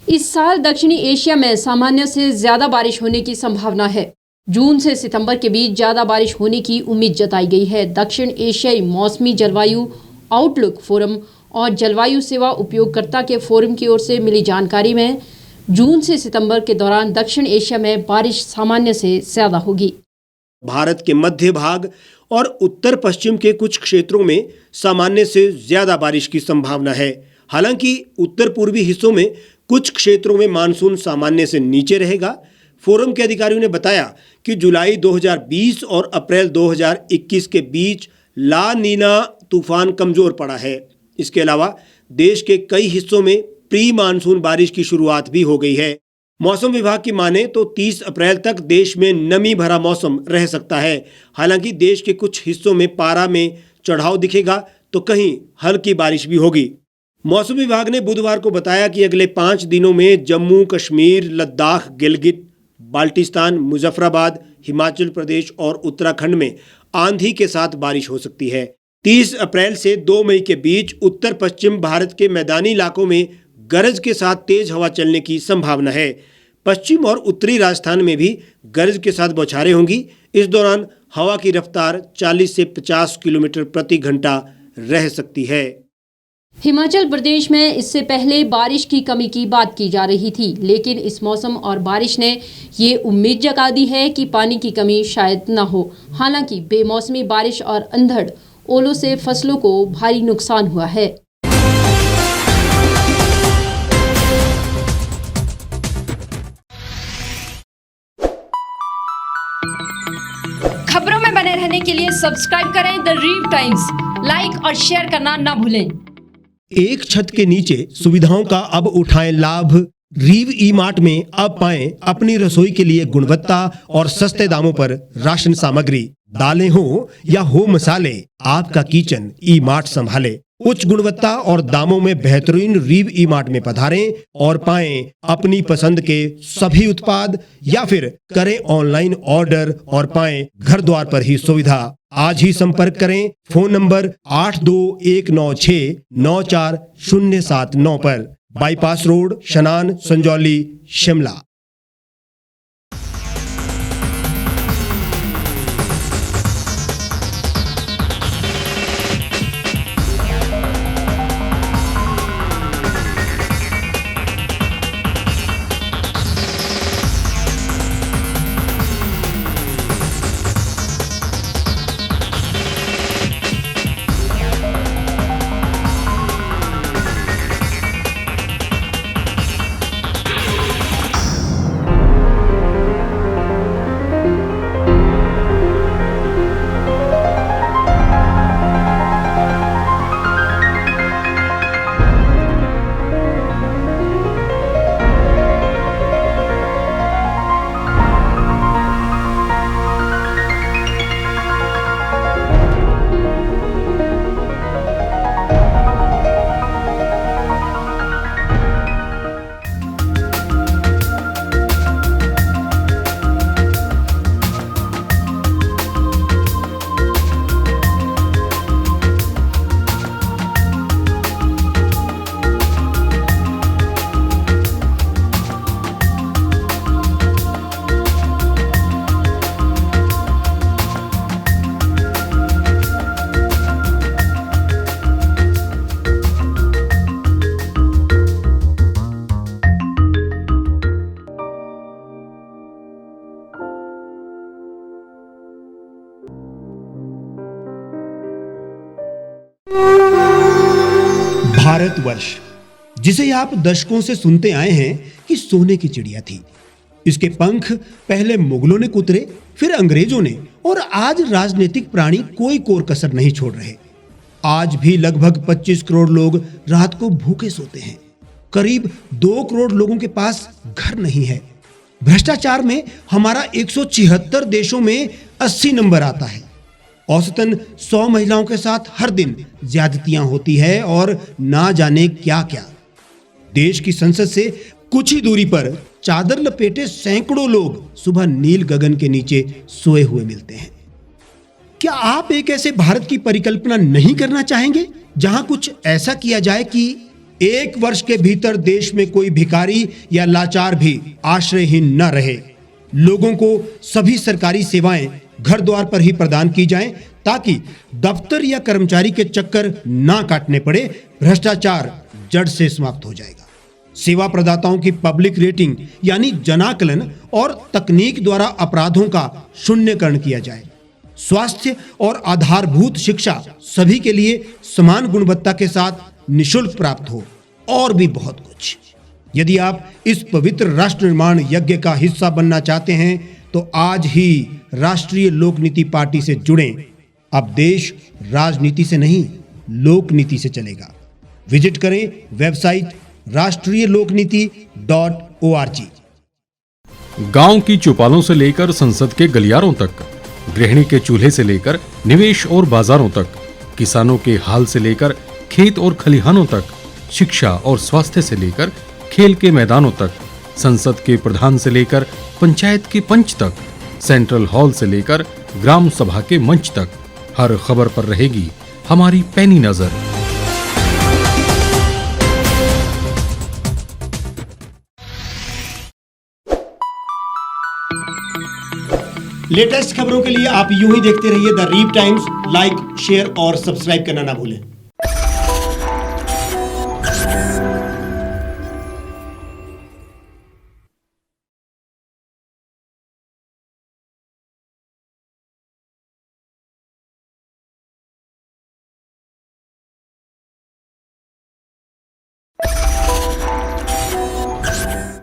इस साल दक्षिणी एशिया में सामान्य से ज्यादा बारिश होने की संभावना है। जून से सितंबर के बीच ज्यादा बारिश होने की उम्मीद जताई गई है। दक्षिण एशियाई मौसमी जलवायु आउटलुक फोरम और जलवायु सेवा उपयोगकर्ता के फोरम की ओर से मिली जानकारी में जून से सितंबर के दौरान दक्षिण एशिया में बारिश सामान्य से ज्यादा होगी। भारत के मध्य भाग और उत्तर पश्चिम के कुछ क्षेत्रों में सामान्य से ज्यादा बारिश की संभावना है। हालांकि उत्तर पूर्वी हिस्सों में कुछ क्षेत्रों में मानसून सामान्य से नीचे रहेगा। फोरम के अधिकारियों ने बताया कि जुलाई 2020 और अप्रैल 2021 के बीच ला नीना तूफान कमजोर पड़ा है। इसके अलावा देश के कई हिस्सों में प्री मानसून बारिश की शुरुआत भी हो गई है। मौसम विभाग की माने तो 30 अप्रैल तक देश में नमी भरा मौसम रह सकता है। हालांकि देश के कुछ हिस्सों में पारा में चढ़ाव दिखेगा तो कहीं हल्की बारिश भी होगी। मौसम विभाग ने बुधवार को बताया कि अगले 5 दिनों में जम्मू कश्मीर, लद्दाख, गिलगित बाल्टिस्तान, मुजफ्फराबाद, हिमाचल प्रदेश और उत्तराखंड में आंधी के साथ बारिश हो सकती है। 30 अप्रैल से 2 मई के बीच उत्तर पश्चिम भारत के मैदानी इलाकों में गरज के साथ तेज हवा चलने की संभावना है। पश्चिम और उत्तरी राजस्थान में भी गरज के साथ बौछारें होंगी। इस दौरान हवा की रफ्तार 40 से 50 किलोमीटर प्रति घंटा रह सकती है। हिमाचल प्रदेश में इससे पहले बारिश की कमी की बात की जा रही थी, लेकिन इस मौसम और बारिश ने ये उम्मीद जगा दी है कि पानी की कमी शायद न हो। हालांकि बेमौसमी बारिश और अंधड़ ओलों से फसलों को भारी नुकसान हुआ है। खबरों में बने रहने के लिए सब्सक्राइब करें द रीव टाइम्स, लाइक और शेयर करना ना भूलें। एक छत के नीचे सुविधाओं का अब उठाएं लाभ। रीव ई मार्ट में अब पाएं अपनी रसोई के लिए गुणवत्ता और सस्ते दामों पर राशन सामग्री। दालें हो या हो मसाले, आपका किचन ई मार्ट संभाले। उच्च गुणवत्ता और दामों में बेहतरीन रीव ई मार्ट में पधारें और पाएं अपनी पसंद के सभी उत्पाद, या फिर करें ऑनलाइन ऑर्डर और पाएं घर द्वार पर ही सुविधा। आज ही संपर्क करें फोन नंबर 8219694079 पर, बाईपास रोड, शनान, संजौली, शिमला। भारतवर्ष, जिसे आप दशकों से सुनते आए हैं कि सोने की चिड़िया थी। इसके पंख पहले मुगलों ने कुतरे, फिर अंग्रेजों ने, और आज राजनीतिक प्राणी कोई कोर कसर नहीं छोड़ रहे। आज भी लगभग 25 करोड़ लोग रात को भूखे सोते हैं। करीब 2 करोड़ लोगों के पास घर नहीं है। भ्रष्टाचार में हमारा 176 देशों में 80 नंबर आता है। औसतन 100 महिलाओं के साथ हर दिन ज्यादतियां होती है और ना जाने क्या क्या। देश की संसद से कुछ ही दूरी पर चादर लपेटे सैकड़ों लोग सुबह नील गगन के नीचे सोए हुए मिलते हैं। क्या आप एक ऐसे भारत की परिकल्पना नहीं करना चाहेंगे जहां कुछ ऐसा किया जाए कि 1 वर्ष के भीतर देश में कोई भिखारी या लाचार भी आश्रयहीन न रहे। लोगों को सभी सरकारी सेवाएं घर द्वार पर ही प्रदान की जाएं, ताकि दफ्तर या कर्मचारी के चक्कर ना काटने पड़े। भ्रष्टाचार जड़ से समाप्त हो जाएगा। सेवा प्रदाताओं की पब्लिक रेटिंग यानी जनाकलन और तकनीक द्वारा अपराधों का शून्यकरण किया जाए। स्वास्थ्य और आधारभूत शिक्षा सभी के लिए समान गुणवत्ता के साथ निःशुल्क प्राप्त हो, और भी बहुत कुछ। यदि आप इस पवित्र राष्ट्र निर्माण यज्ञ का हिस्सा बनना चाहते हैं तो आज ही राष्ट्रीय लोक नीति पार्टी से जुड़ें। अब देश राजनीति से नहीं, लोक नीति से चलेगा। विजिट करें वेबसाइट rashtriyalokniti.org। गांव की चौपालों से लेकर संसद के गलियारों तक, गृहिणी के चूल्हे से लेकर निवेश और बाजारों तक, किसानों के हाल से लेकर खेत और खलिहानों तक, शिक्षा और स्वास्थ्य से लेकर खेल के मैदानों तक, संसद के प्रधान से लेकर पंचायत के पंच तक, सेंट्रल हॉल से लेकर ग्राम सभा के मंच तक, हर खबर पर रहेगी हमारी पैनी नजर। लेटेस्ट खबरों के लिए आप यूं ही देखते रहिए the reap times. Like, share और सब्सक्राइब करना ना भूलें।